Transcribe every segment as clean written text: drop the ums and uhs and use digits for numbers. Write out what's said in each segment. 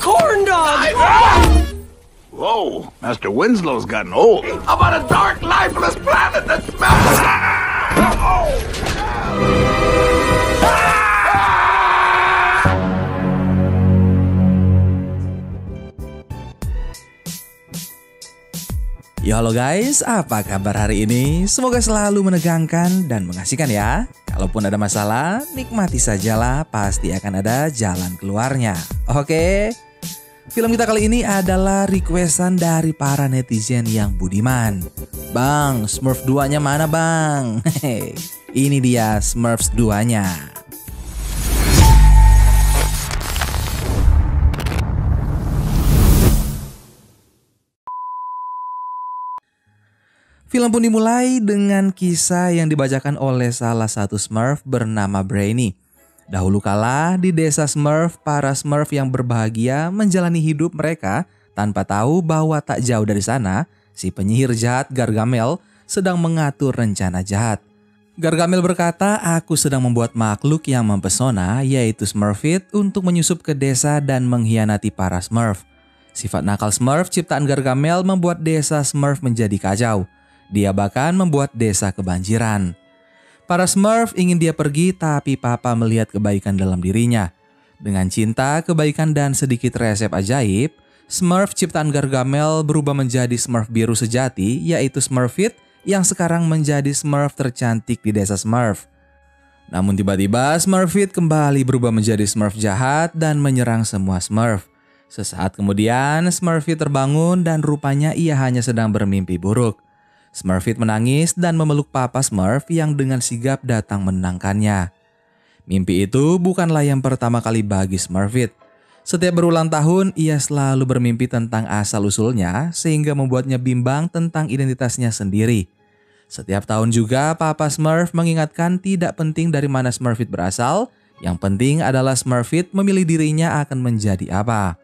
corn dog! Whoa, Master Winslow's gotten old. How about a dark, lifeless planet that smells? Yo halo guys, apa kabar hari ini? Semoga selalu menegangkan dan mengasihkan ya. Kalaupun ada masalah, nikmati sajalah, pasti akan ada jalan keluarnya. Oke? Film kita kali ini adalah requestan dari para netizen yang budiman. Bang, Smurf 2-nya mana bang? Hehe, ini dia Smurfs 2-nya. Film pun dimulai dengan kisah yang dibacakan oleh salah satu Smurf bernama Brainy. Dahulu kala di desa Smurf, para Smurf yang berbahagia menjalani hidup mereka tanpa tahu bahwa tak jauh dari sana, si penyihir jahat Gargamel sedang mengatur rencana jahat. Gargamel berkata, aku sedang membuat makhluk yang mempesona yaitu Smurfit untuk menyusup ke desa dan mengkhianati para Smurf. Sifat nakal Smurf ciptaan Gargamel membuat desa Smurf menjadi kacau. Dia bahkan membuat desa kebanjiran. Para Smurf ingin dia pergi tapi Papa melihat kebaikan dalam dirinya. Dengan cinta, kebaikan dan sedikit resep ajaib, Smurf ciptaan Gargamel berubah menjadi Smurf biru sejati yaitu Smurfit yang sekarang menjadi Smurf tercantik di desa Smurf. Namun tiba-tiba Smurfit kembali berubah menjadi Smurf jahat dan menyerang semua Smurf. Sesaat kemudian Smurfit terbangun dan rupanya ia hanya sedang bermimpi buruk. Smurfit menangis dan memeluk Papa Smurf yang dengan sigap datang menenangkannya. Mimpi itu bukanlah yang pertama kali bagi Smurfit. Setiap berulang tahun ia selalu bermimpi tentang asal-usulnya sehingga membuatnya bimbang tentang identitasnya sendiri. Setiap tahun juga Papa Smurf mengingatkan tidak penting dari mana Smurfit berasal, yang penting adalah Smurfit memilih dirinya akan menjadi apa.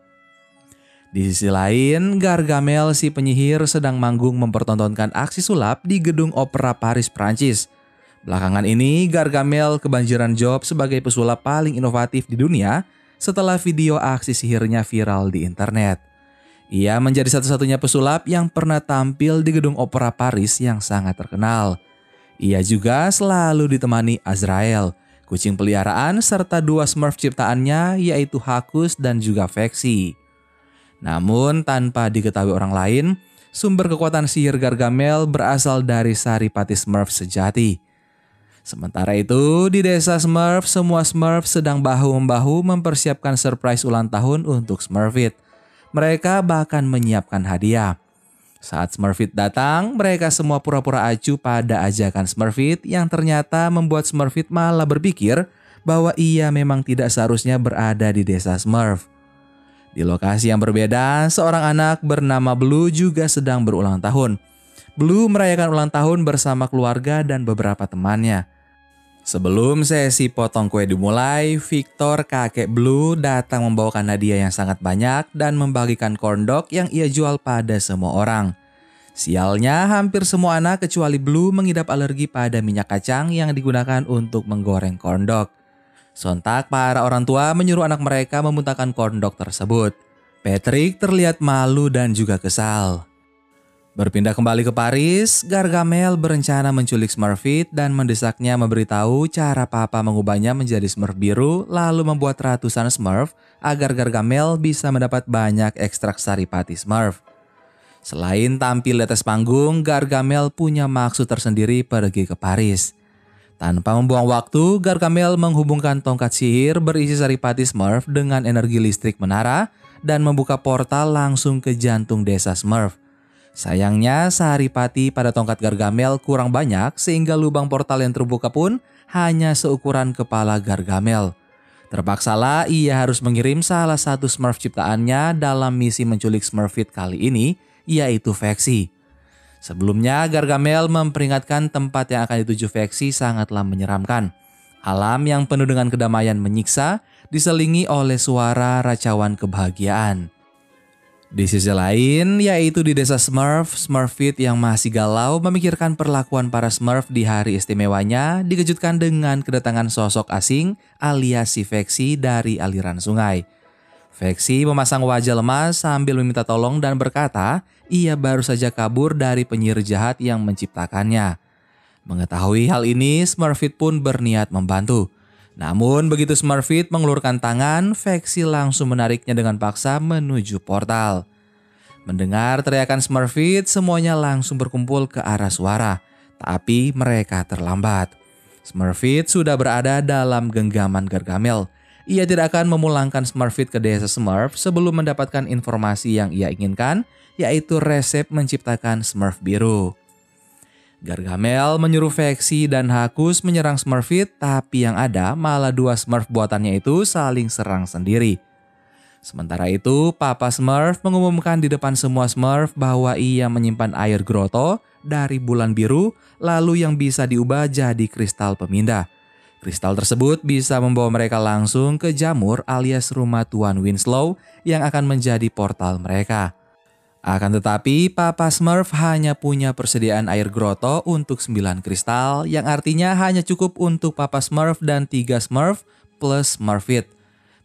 Di sisi lain, Gargamel si penyihir sedang manggung mempertontonkan aksi sulap di gedung opera Paris, Prancis. Belakangan ini, Gargamel kebanjiran job sebagai pesulap paling inovatif di dunia setelah video aksi sihirnya viral di internet. Ia menjadi satu-satunya pesulap yang pernah tampil di gedung opera Paris yang sangat terkenal. Ia juga selalu ditemani Azrael, kucing peliharaan serta dua Smurf ciptaannya yaitu Hakus dan juga Vexy. Namun tanpa diketahui orang lain, sumber kekuatan sihir Gargamel berasal dari Saripati Smurf sejati. Sementara itu, di desa Smurf, semua Smurf sedang bahu-membahu mempersiapkan surprise ulang tahun untuk Smurfit. Mereka bahkan menyiapkan hadiah. Saat Smurfit datang, mereka semua pura-pura acuh pada ajakan Smurfit yang ternyata membuat Smurfit malah berpikir bahwa ia memang tidak seharusnya berada di desa Smurf. Di lokasi yang berbeda, seorang anak bernama Blue juga sedang berulang tahun. Blue merayakan ulang tahun bersama keluarga dan beberapa temannya. Sebelum sesi potong kue dimulai, Victor, kakek Blue, datang membawakan hadiah yang sangat banyak dan membagikan corn dog yang ia jual pada semua orang. Sialnya, hampir semua anak kecuali Blue mengidap alergi pada minyak kacang yang digunakan untuk menggoreng corn dog. Sontak para orang tua menyuruh anak mereka memuntahkan corn dog tersebut. Patrick terlihat malu dan juga kesal. Berpindah kembali ke Paris, Gargamel berencana menculik Smurfit dan mendesaknya memberitahu cara Papa mengubahnya menjadi Smurf biru lalu membuat ratusan Smurf agar Gargamel bisa mendapat banyak ekstrak Saripati Smurf. Selain tampil di atas panggung, Gargamel punya maksud tersendiri pergi ke Paris. Tanpa membuang waktu, Gargamel menghubungkan tongkat sihir berisi Saripati Smurf dengan energi listrik menara dan membuka portal langsung ke jantung desa Smurf. Sayangnya, Saripati pada tongkat Gargamel kurang banyak sehingga lubang portal yang terbuka pun hanya seukuran kepala Gargamel. Terpaksalah ia harus mengirim salah satu Smurf ciptaannya dalam misi menculik Smurfit kali ini, yaitu Vexy. Sebelumnya, Gargamel memperingatkan tempat yang akan dituju Vexy sangatlah menyeramkan. Alam yang penuh dengan kedamaian menyiksa, diselingi oleh suara racauan kebahagiaan. Di sisi lain, yaitu di desa Smurf, Smurfit yang masih galau memikirkan perlakuan para Smurf di hari istimewanya dikejutkan dengan kedatangan sosok asing alias si Vexy dari aliran sungai. Veksi memasang wajah lemas sambil meminta tolong dan berkata ia baru saja kabur dari penyihir jahat yang menciptakannya. Mengetahui hal ini, Smurfit pun berniat membantu. Namun begitu Smurfit mengulurkan tangan, Veksi langsung menariknya dengan paksa menuju portal. Mendengar teriakan Smurfit, semuanya langsung berkumpul ke arah suara. Tapi mereka terlambat. Smurfit sudah berada dalam genggaman Gargamel. Ia tidak akan memulangkan Smurfit ke desa Smurf sebelum mendapatkan informasi yang ia inginkan, yaitu resep menciptakan Smurf biru. Gargamel menyuruh Veksi dan Hakus menyerang Smurfit, tapi yang ada malah 2 Smurf buatannya itu saling serang sendiri. Sementara itu, Papa Smurf mengumumkan di depan semua Smurf bahwa ia menyimpan air grotto dari bulan biru, lalu yang bisa diubah jadi kristal pemindah. Kristal tersebut bisa membawa mereka langsung ke Jamur alias rumah Tuan Winslow yang akan menjadi portal mereka. Akan tetapi, Papa Smurf hanya punya persediaan air grotto untuk 9 kristal, yang artinya hanya cukup untuk Papa Smurf dan 3 Smurf plus Smurfit.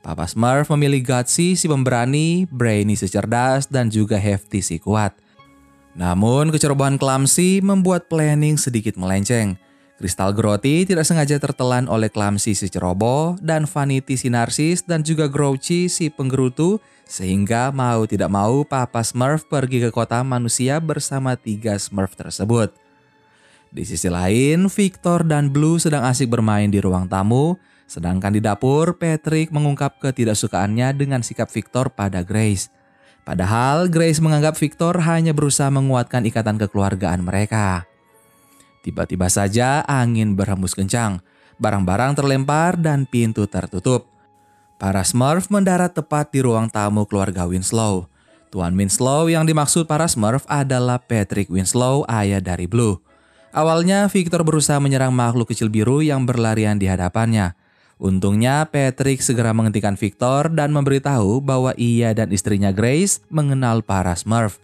Papa Smurf memilih Gutsy si pemberani, Brainy si cerdas, dan juga Hefty si kuat. Namun kecerobohan Clumsy membuat planning sedikit melenceng. Kristal Growthy tidak sengaja tertelan oleh Clumsy si ceroboh dan Vanity si narsis dan juga Grouchy si penggerutu, sehingga mau tidak mau Papa Smurf pergi ke kota manusia bersama 3 Smurf tersebut. Di sisi lain, Victor dan Blue sedang asik bermain di ruang tamu, sedangkan di dapur Patrick mengungkap ketidaksukaannya dengan sikap Victor pada Grace. Padahal Grace menganggap Victor hanya berusaha menguatkan ikatan kekeluargaan mereka. Tiba-tiba saja angin berhembus kencang, barang-barang terlempar dan pintu tertutup. Para Smurf mendarat tepat di ruang tamu keluarga Winslow. Tuan Winslow yang dimaksud para Smurf adalah Patrick Winslow, ayah dari Blue. Awalnya Victor berusaha menyerang makhluk kecil biru yang berlarian di hadapannya. Untungnya Patrick segera menghentikan Victor dan memberitahu bahwa ia dan istrinya Grace mengenal para Smurf.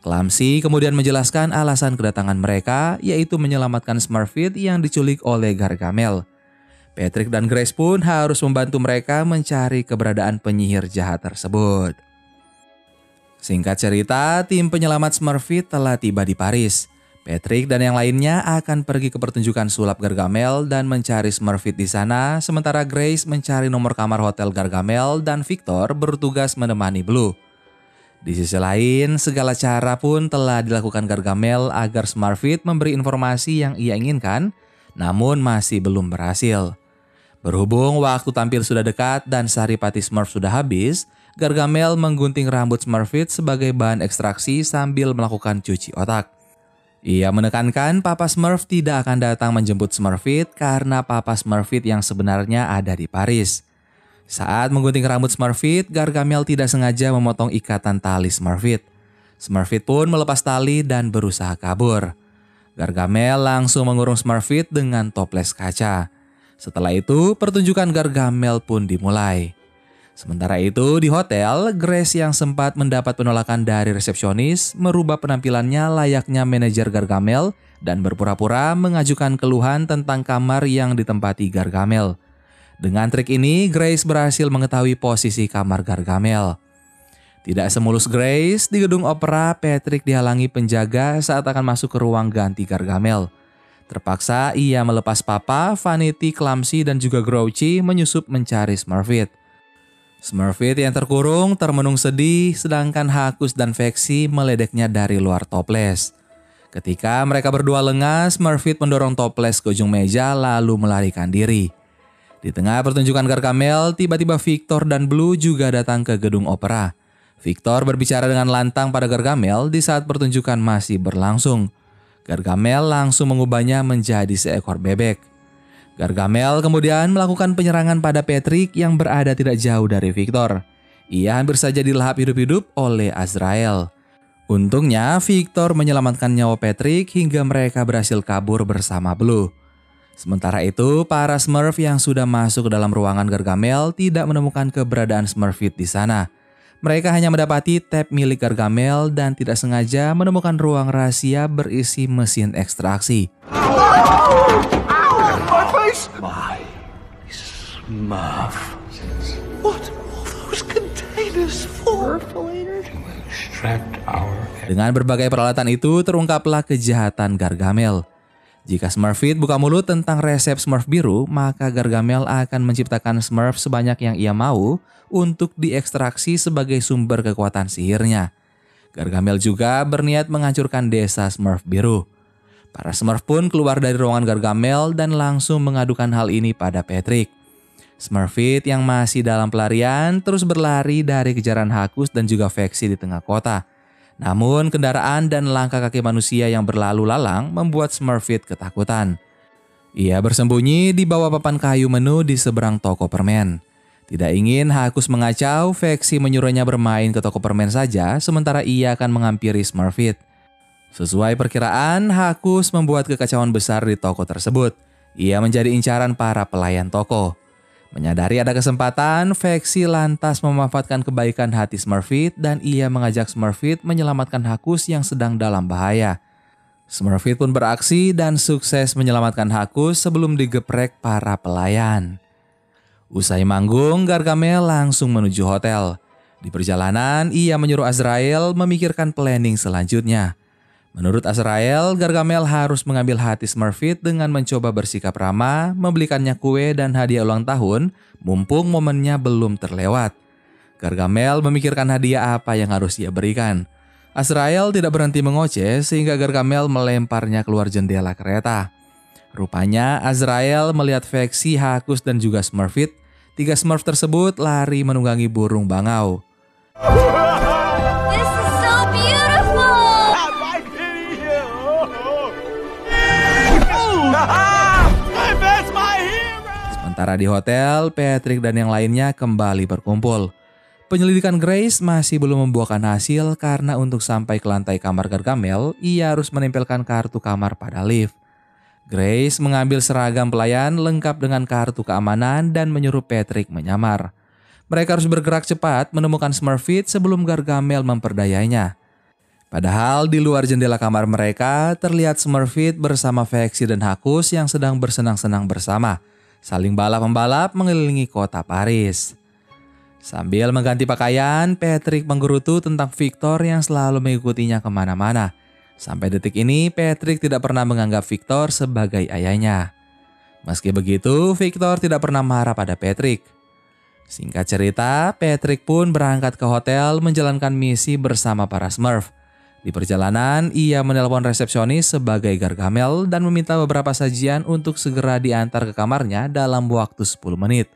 Clumsy kemudian menjelaskan alasan kedatangan mereka, yaitu menyelamatkan Smurfit yang diculik oleh Gargamel. Patrick dan Grace pun harus membantu mereka mencari keberadaan penyihir jahat tersebut. Singkat cerita, tim penyelamat Smurfit telah tiba di Paris. Patrick dan yang lainnya akan pergi ke pertunjukan sulap Gargamel dan mencari Smurfit di sana, sementara Grace mencari nomor kamar hotel Gargamel dan Victor bertugas menemani Blue. Di sisi lain, segala cara pun telah dilakukan Gargamel agar Smurfit memberi informasi yang ia inginkan, namun masih belum berhasil. Berhubung waktu tampil sudah dekat dan saripati Smurf sudah habis, Gargamel menggunting rambut Smurfit sebagai bahan ekstraksi sambil melakukan cuci otak. Ia menekankan Papa Smurf tidak akan datang menjemput Smurfit karena Papa Smurfit yang sebenarnya ada di Paris. Saat menggunting rambut Smurfit, Gargamel tidak sengaja memotong ikatan tali Smurfit. Smurfit pun melepas tali dan berusaha kabur. Gargamel langsung mengurung Smurfit dengan toples kaca. Setelah itu, pertunjukan Gargamel pun dimulai. Sementara itu, di hotel, Grace yang sempat mendapat penolakan dari resepsionis merubah penampilannya layaknya manajer Gargamel dan berpura-pura mengajukan keluhan tentang kamar yang ditempati Gargamel. Dengan trik ini, Grace berhasil mengetahui posisi kamar Gargamel. Tidak semulus Grace, di gedung opera, Patrick dihalangi penjaga saat akan masuk ke ruang ganti Gargamel. Terpaksa ia melepas Papa, Vanity, Clumsy, dan juga Grouchy menyusup mencari Smurfit. Smurfit yang terkurung termenung sedih, sedangkan Hakus dan Veksi meledeknya dari luar toples. Ketika mereka berdua lengah, Smurfit mendorong toples ke ujung meja lalu melarikan diri. Di tengah pertunjukan Gargamel, tiba-tiba Victor dan Blue juga datang ke gedung opera. Victor berbicara dengan lantang pada Gargamel di saat pertunjukan masih berlangsung. Gargamel langsung mengubahnya menjadi seekor bebek. Gargamel kemudian melakukan penyerangan pada Patrick yang berada tidak jauh dari Victor. Ia hampir saja dilahap hidup-hidup oleh Azrael. Untungnya Victor menyelamatkan nyawa Patrick hingga mereka berhasil kabur bersama Blue. Sementara itu, para Smurf yang sudah masuk ke dalam ruangan Gargamel tidak menemukan keberadaan Smurfit di sana. Mereka hanya mendapati tab milik Gargamel dan tidak sengaja menemukan ruang rahasia berisi mesin ekstraksi. My Smurf. What are those containers? this for? To extract our... Dengan berbagai peralatan itu terungkaplah kejahatan Gargamel. Jika Smurfit buka mulut tentang resep Smurf biru, maka Gargamel akan menciptakan Smurf sebanyak yang ia mau untuk diekstraksi sebagai sumber kekuatan sihirnya. Gargamel juga berniat menghancurkan desa Smurf biru. Para Smurf pun keluar dari ruangan Gargamel dan langsung mengadukan hal ini pada Patrick. Smurfit yang masih dalam pelarian terus berlari dari kejaran Hakus dan juga Vexy di tengah kota. Namun kendaraan dan langkah kaki manusia yang berlalu lalang membuat Smurfit ketakutan. Ia bersembunyi di bawah papan kayu menu di seberang toko permen. Tidak ingin Hakus mengacau, Vexy menyuruhnya bermain ke toko permen saja sementara ia akan menghampiri Smurfit. Sesuai perkiraan, Hakus membuat kekacauan besar di toko tersebut. Ia menjadi incaran para pelayan toko. Menyadari ada kesempatan, Vexy lantas memanfaatkan kebaikan hati Smurfit dan ia mengajak Smurfit menyelamatkan Hakus yang sedang dalam bahaya. Smurfit pun beraksi dan sukses menyelamatkan Hakus sebelum digeprek para pelayan. Usai manggung, Gargamel langsung menuju hotel. Di perjalanan, ia menyuruh Azrael memikirkan planning selanjutnya. Menurut Azrael, Gargamel harus mengambil hati Smurfit dengan mencoba bersikap ramah, membelikannya kue dan hadiah ulang tahun, mumpung momennya belum terlewat. Gargamel memikirkan hadiah apa yang harus ia berikan. Azrael tidak berhenti mengoceh sehingga Gargamel melemparnya keluar jendela kereta. Rupanya Azrael melihat Vexy, Hakus dan juga Smurfit. 3 Smurf tersebut lari menunggangi burung bangau. Sementara di hotel, Patrick dan yang lainnya kembali berkumpul. Penyelidikan Grace masih belum membuahkan hasil karena untuk sampai ke lantai kamar Gargamel, ia harus menempelkan kartu kamar pada lift. Grace mengambil seragam pelayan lengkap dengan kartu keamanan dan menyuruh Patrick menyamar. Mereka harus bergerak cepat menemukan Smurfit sebelum Gargamel memperdayainya. Padahal di luar jendela kamar mereka terlihat Smurfit bersama Vexy dan Hakus yang sedang bersenang-senang bersama, saling balap-membalap mengelilingi kota Paris. Sambil mengganti pakaian, Patrick menggerutu tentang Victor yang selalu mengikutinya kemana-mana. Sampai detik ini, Patrick tidak pernah menganggap Victor sebagai ayahnya. Meski begitu, Victor tidak pernah marah pada Patrick. Singkat cerita, Patrick pun berangkat ke hotel menjalankan misi bersama para Smurf. Di perjalanan, ia menelpon resepsionis sebagai Gargamel dan meminta beberapa sajian untuk segera diantar ke kamarnya dalam waktu 10 menit.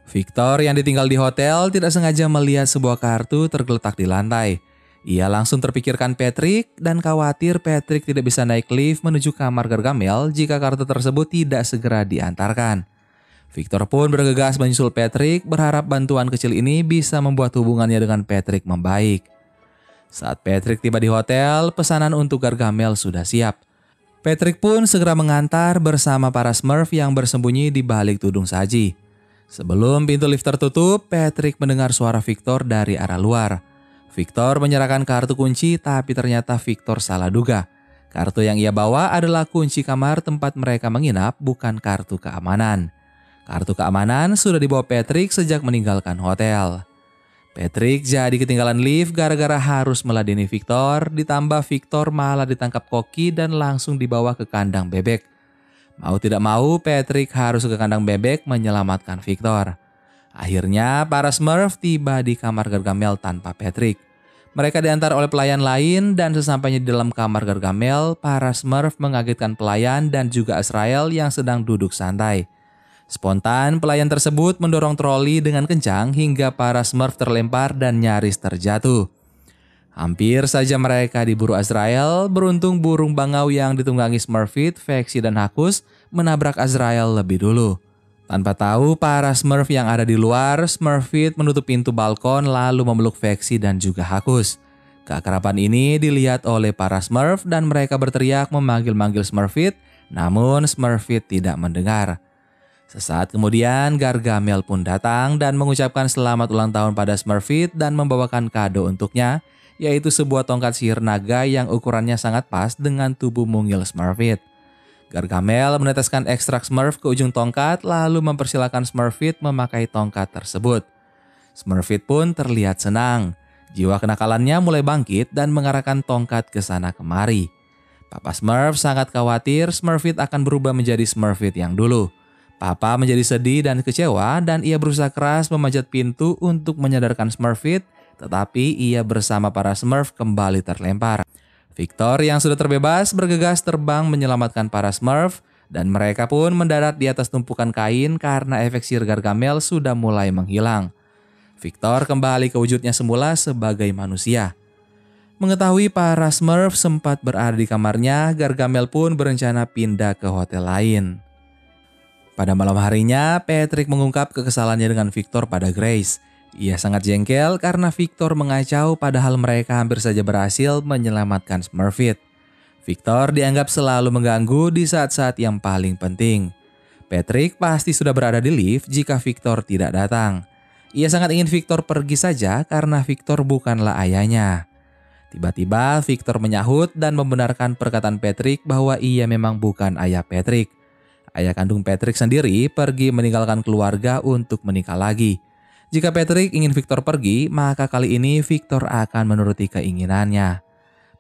Victor yang ditinggal di hotel tidak sengaja melihat sebuah kartu tergeletak di lantai. Ia langsung terpikirkan Patrick dan khawatir Patrick tidak bisa naik lift menuju kamar Gargamel jika kartu tersebut tidak segera diantarkan. Victor pun bergegas menyusul Patrick berharap bantuan kecil ini bisa membuat hubungannya dengan Patrick membaik. Saat Patrick tiba di hotel, pesanan untuk Gargamel sudah siap. Patrick pun segera mengantar bersama para Smurf yang bersembunyi di balik tudung saji. Sebelum pintu lift tertutup, Patrick mendengar suara Victor dari arah luar. Victor menyerahkan kartu kunci tapi ternyata Victor salah duga. Kartu yang ia bawa adalah kunci kamar tempat mereka menginap, bukan kartu keamanan. Kartu keamanan sudah dibawa Patrick sejak meninggalkan hotel. Patrick jadi ketinggalan lift gara-gara harus meladeni Victor, ditambah Victor malah ditangkap koki dan langsung dibawa ke kandang bebek. Mau tidak mau, Patrick harus ke kandang bebek menyelamatkan Victor. Akhirnya, para Smurf tiba di kamar Gargamel tanpa Patrick. Mereka diantar oleh pelayan lain dan sesampainya di dalam kamar Gargamel, para Smurf mengagetkan pelayan dan juga Azrael yang sedang duduk santai. Spontan, pelayan tersebut mendorong troli dengan kencang hingga para Smurf terlempar dan nyaris terjatuh. Hampir saja mereka diburu Azrael, beruntung burung bangau yang ditunggangi Smurfit, Vexy dan Hakus menabrak Azrael lebih dulu. Tanpa tahu para Smurf yang ada di luar, Smurfit menutup pintu balkon lalu memeluk Vexy dan juga Hakus. Keakraban ini dilihat oleh para Smurf dan mereka berteriak memanggil-manggil Smurfit, namun Smurfit tidak mendengar. Sesaat kemudian Gargamel pun datang dan mengucapkan selamat ulang tahun pada Smurfit dan membawakan kado untuknya, yaitu sebuah tongkat sihir naga yang ukurannya sangat pas dengan tubuh mungil Smurfit. Gargamel meneteskan ekstrak Smurf ke ujung tongkat lalu mempersilahkan Smurfit memakai tongkat tersebut. Smurfit pun terlihat senang. Jiwa kenakalannya mulai bangkit dan mengarahkan tongkat ke sana kemari. Papa Smurf sangat khawatir Smurfit akan berubah menjadi Smurfit yang dulu. Papa menjadi sedih dan kecewa dan ia berusaha keras memanjat pintu untuk menyadarkan Smurfit, tetapi ia bersama para Smurf kembali terlempar. Victor yang sudah terbebas bergegas terbang menyelamatkan para Smurf dan mereka pun mendarat di atas tumpukan kain karena efek sihir Gargamel sudah mulai menghilang. Victor kembali ke wujudnya semula sebagai manusia. Mengetahui para Smurf sempat berada di kamarnya, Gargamel pun berencana pindah ke hotel lain. Pada malam harinya, Patrick mengungkap kekesalannya dengan Victor pada Grace. Ia sangat jengkel karena Victor mengacau padahal mereka hampir saja berhasil menyelamatkan Smurfit. Victor dianggap selalu mengganggu di saat-saat yang paling penting. Patrick pasti sudah berada di lift jika Victor tidak datang. Ia sangat ingin Victor pergi saja karena Victor bukanlah ayahnya. Tiba-tiba Victor menyahut dan membenarkan perkataan Patrick bahwa ia memang bukan ayah Patrick. Ayah kandung Patrick sendiri pergi meninggalkan keluarga untuk menikah lagi. Jika Patrick ingin Victor pergi, maka kali ini Victor akan menuruti keinginannya.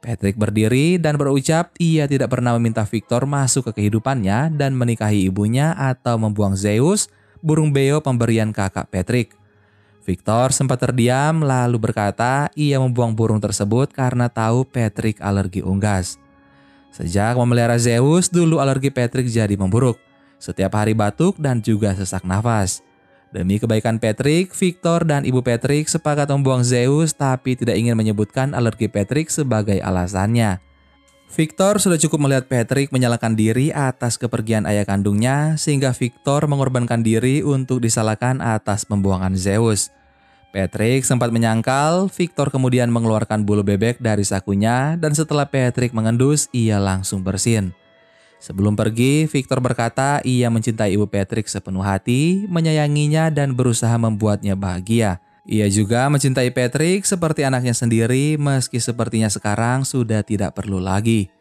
Patrick berdiri dan berucap ia tidak pernah meminta Victor masuk ke kehidupannya dan menikahi ibunya atau membuang Zeus, burung beo pemberian kakak Patrick. Victor sempat terdiam lalu berkata ia membuang burung tersebut karena tahu Patrick alergi unggas. Sejak memelihara Zeus, dulu alergi Patrick jadi memburuk. Setiap hari batuk dan juga sesak nafas. Demi kebaikan Patrick, Victor dan ibu Patrick sepakat membuang Zeus tapi tidak ingin menyebutkan alergi Patrick sebagai alasannya. Victor sudah cukup melihat Patrick menyalahkan diri atas kepergian ayah kandungnya sehingga Victor mengorbankan diri untuk disalahkan atas pembuangan Zeus. Patrick sempat menyangkal, Victor kemudian mengeluarkan bulu bebek dari sakunya dan setelah Patrick mengendus, ia langsung bersin. Sebelum pergi, Victor berkata ia mencintai ibu Patrick sepenuh hati, menyayanginya dan berusaha membuatnya bahagia. Ia juga mencintai Patrick seperti anaknya sendiri meski sepertinya sekarang sudah tidak perlu lagi.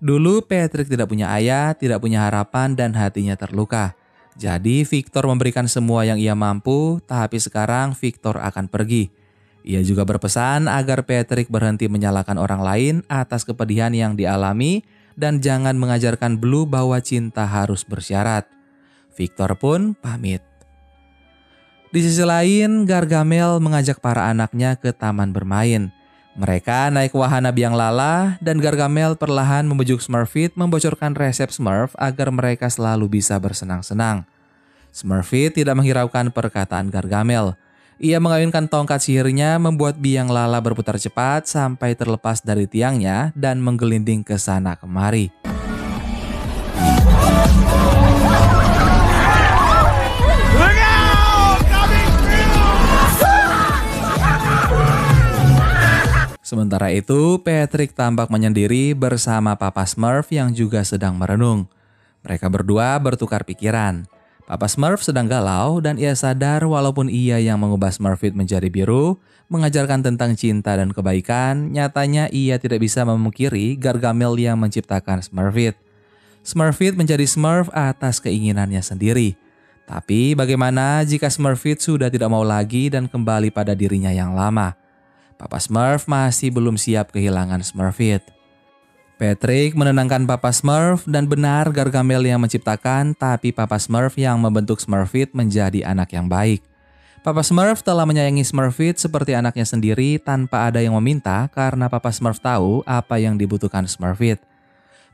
Dulu Patrick tidak punya ayah, tidak punya harapan dan hatinya terluka. Jadi Victor memberikan semua yang ia mampu, tapi sekarang Victor akan pergi. Ia juga berpesan agar Patrick berhenti menyalahkan orang lain atas kepedihan yang dialami dan jangan mengajarkan Blue bahwa cinta harus bersyarat. Victor pun pamit. Di sisi lain, Gargamel mengajak para anaknya ke taman bermain. Mereka naik wahana biang lala dan Gargamel perlahan membujuk Smurfit membocorkan resep Smurf agar mereka selalu bisa bersenang-senang. Smurfit tidak menghiraukan perkataan Gargamel. Ia mengayunkan tongkat sihirnya membuat biang lala berputar cepat sampai terlepas dari tiangnya dan menggelinding ke sana kemari. Sementara itu, Patrick tampak menyendiri bersama Papa Smurf yang juga sedang merenung. Mereka berdua bertukar pikiran. Papa Smurf sedang galau dan ia sadar walaupun ia yang mengubah Smurfit menjadi biru, mengajarkan tentang cinta dan kebaikan, nyatanya ia tidak bisa memungkiri Gargamel yang menciptakan Smurfit. Smurfit menjadi Smurf atas keinginannya sendiri. Tapi bagaimana jika Smurfit sudah tidak mau lagi dan kembali pada dirinya yang lama? Papa Smurf masih belum siap kehilangan Smurfit. Patrick menenangkan Papa Smurf dan benar Gargamel yang menciptakan, tapi Papa Smurf yang membentuk Smurfit menjadi anak yang baik. Papa Smurf telah menyayangi Smurfit seperti anaknya sendiri tanpa ada yang meminta karena Papa Smurf tahu apa yang dibutuhkan Smurfit.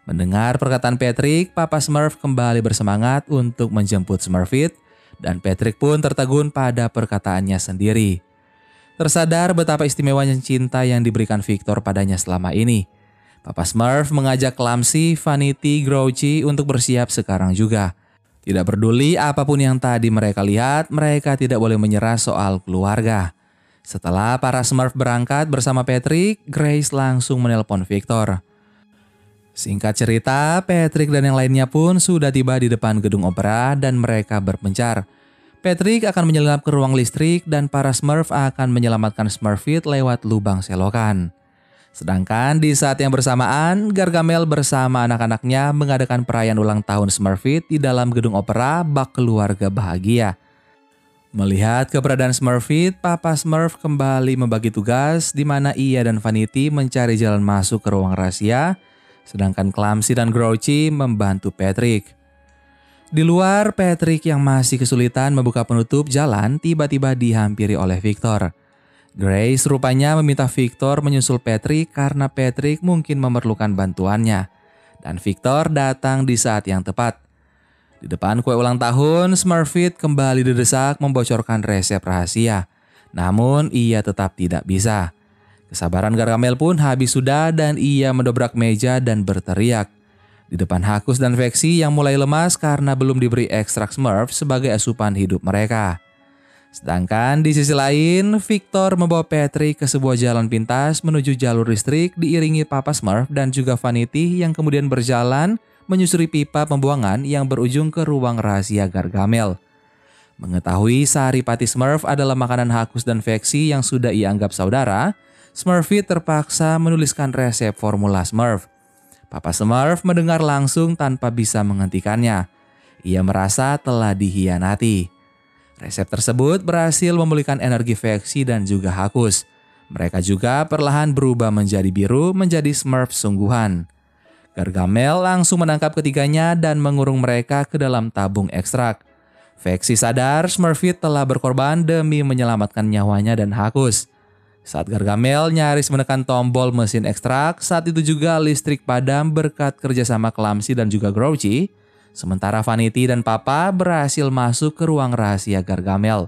Mendengar perkataan Patrick, Papa Smurf kembali bersemangat untuk menjemput Smurfit dan Patrick pun tertegun pada perkataannya sendiri. Tersadar betapa istimewanya cinta yang diberikan Victor padanya selama ini. Papa Smurf mengajak Clumsy, Vanity, Grouchy untuk bersiap sekarang juga. Tidak peduli apapun yang tadi mereka lihat, mereka tidak boleh menyerah soal keluarga. Setelah para Smurf berangkat bersama Patrick, Grace langsung menelpon Victor. Singkat cerita, Patrick dan yang lainnya pun sudah tiba di depan gedung opera dan mereka berpencar. Patrick akan menyelinap ke ruang listrik dan para Smurf akan menyelamatkan Smurfit lewat lubang selokan. Sedangkan di saat yang bersamaan, Gargamel bersama anak-anaknya mengadakan perayaan ulang tahun Smurfit di dalam gedung opera bak keluarga bahagia. Melihat keberadaan Smurfit, Papa Smurf kembali membagi tugas di mana ia dan Vanity mencari jalan masuk ke ruang rahasia, sedangkan Clumsy dan Grouchy membantu Patrick. Di luar, Patrick yang masih kesulitan membuka penutup jalan tiba-tiba dihampiri oleh Victor. Grace rupanya meminta Victor menyusul Patrick karena Patrick mungkin memerlukan bantuannya. Dan Victor datang di saat yang tepat. Di depan kue ulang tahun, Smurfit kembali didesak membocorkan resep rahasia. Namun ia tetap tidak bisa. Kesabaran Gargamel pun habis sudah dan ia mendobrak meja dan berteriak. Di depan Hakus dan Vexy yang mulai lemas karena belum diberi ekstrak Smurf sebagai asupan hidup mereka. Sedangkan di sisi lain, Victor membawa Patrick ke sebuah jalan pintas menuju jalur listrik diiringi Papa Smurf dan juga Vanity yang kemudian berjalan menyusuri pipa pembuangan yang berujung ke ruang rahasia Gargamel. Mengetahui Saripati Smurf adalah makanan Hakus dan Vexy yang sudah ia anggap saudara, Smurfit terpaksa menuliskan resep formula Smurf. Papa Smurf mendengar langsung tanpa bisa menghentikannya. Ia merasa telah dikhianati. Resep tersebut berhasil memulihkan energi Vexy dan juga Hakus. Mereka juga perlahan berubah menjadi biru menjadi Smurf sungguhan. Gargamel langsung menangkap ketiganya dan mengurung mereka ke dalam tabung ekstrak. Vexy sadar Smurfit telah berkorban demi menyelamatkan nyawanya dan Hakus. Saat Gargamel nyaris menekan tombol mesin ekstrak, saat itu juga listrik padam berkat kerjasama Clumsy dan juga Grouchy. Sementara Vanity dan Papa berhasil masuk ke ruang rahasia Gargamel.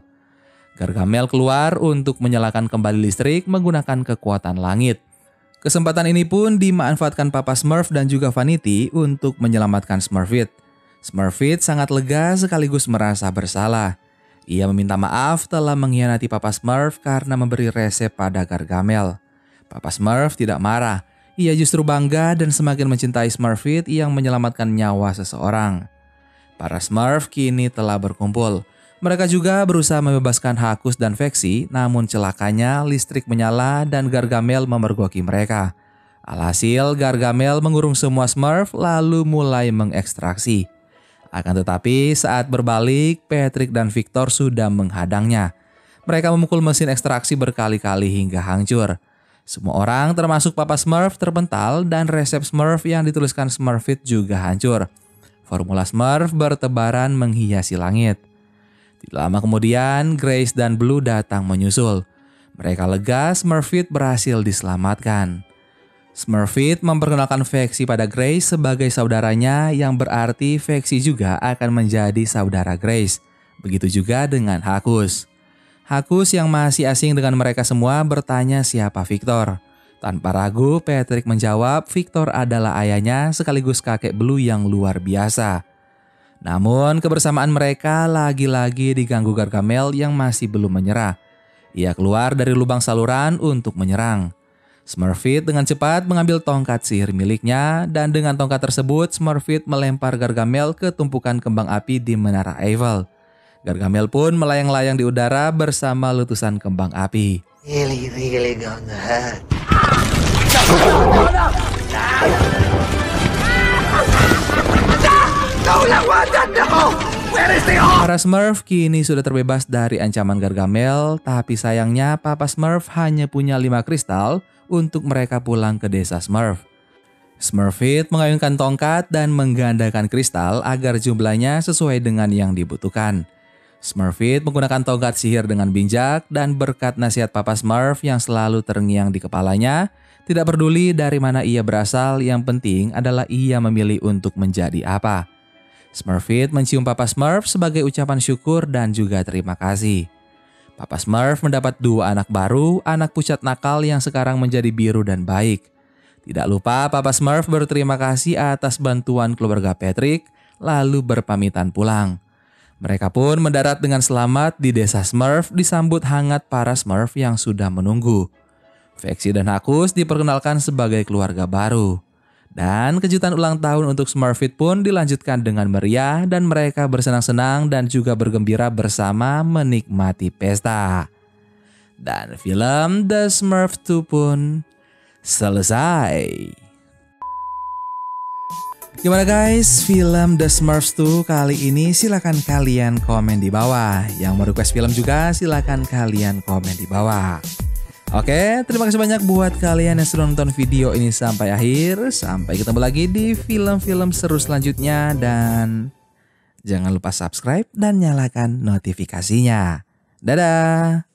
Gargamel keluar untuk menyalakan kembali listrik menggunakan kekuatan langit. Kesempatan ini pun dimanfaatkan Papa Smurf dan juga Vanity untuk menyelamatkan Smurfit. Smurfit sangat lega sekaligus merasa bersalah. Ia meminta maaf telah mengkhianati Papa Smurf karena memberi resep pada Gargamel. Papa Smurf tidak marah. Ia justru bangga dan semakin mencintai Smurfit yang menyelamatkan nyawa seseorang. Para Smurf kini telah berkumpul. Mereka juga berusaha membebaskan Hakus dan Vexy, namun celakanya listrik menyala dan Gargamel memergoki mereka. Alhasil Gargamel mengurung semua Smurf lalu mulai mengekstraksi. Akan tetapi saat berbalik, Patrick dan Victor sudah menghadangnya. Mereka memukul mesin ekstraksi berkali-kali hingga hancur. Semua orang termasuk Papa Smurf terpental dan resep Smurf yang dituliskan Smurfit juga hancur. Formula Smurf bertebaran menghiasi langit. Tidak lama kemudian, Grace dan Blue datang menyusul. Mereka lega Smurfit berhasil diselamatkan. Smurfit memperkenalkan Vexy pada Grace sebagai saudaranya yang berarti Vexy juga akan menjadi saudara Grace. Begitu juga dengan Hakus. Hakus yang masih asing dengan mereka semua bertanya siapa Victor. Tanpa ragu, Patrick menjawab Victor adalah ayahnya sekaligus kakek Blue yang luar biasa. Namun kebersamaan mereka lagi-lagi diganggu Gargamel yang masih belum menyerah. Ia keluar dari lubang saluran untuk menyerang. Smurfit dengan cepat mengambil tongkat sihir miliknya dan dengan tongkat tersebut Smurfit melempar Gargamel ke tumpukan kembang api di Menara Eiffel. Gargamel pun melayang-layang di udara bersama letusan kembang api. Really gonna hurt. Para Smurf kini sudah terbebas dari ancaman Gargamel, tapi sayangnya Papa Smurf hanya punya 5 kristal untuk mereka pulang ke desa Smurf. Smurfit mengayunkan tongkat dan menggandakan kristal agar jumlahnya sesuai dengan yang dibutuhkan. Smurfit menggunakan tongkat sihir dengan bijak dan berkat nasihat Papa Smurf yang selalu terngiang di kepalanya, tidak peduli dari mana ia berasal, yang penting adalah ia memilih untuk menjadi apa. Smurfit mencium Papa Smurf sebagai ucapan syukur dan juga terima kasih. Papa Smurf mendapat 2 anak baru, anak pucat nakal yang sekarang menjadi biru dan baik. Tidak lupa Papa Smurf berterima kasih atas bantuan keluarga Patrick, lalu berpamitan pulang. Mereka pun mendarat dengan selamat di desa Smurf disambut hangat para Smurf yang sudah menunggu. Vexy dan Hakus diperkenalkan sebagai keluarga baru. Dan kejutan ulang tahun untuk Smurfit pun dilanjutkan dengan meriah dan mereka bersenang-senang dan juga bergembira bersama menikmati pesta. Dan film The Smurfs 2 pun selesai. Gimana guys, film The Smurfs 2 kali ini silahkan kalian komen di bawah. Yang mau request film juga silahkan kalian komen di bawah. Oke, terima kasih banyak buat kalian yang sudah nonton video ini sampai akhir. Sampai ketemu lagi di film-film seru selanjutnya. Dan jangan lupa subscribe dan nyalakan notifikasinya. Dadah!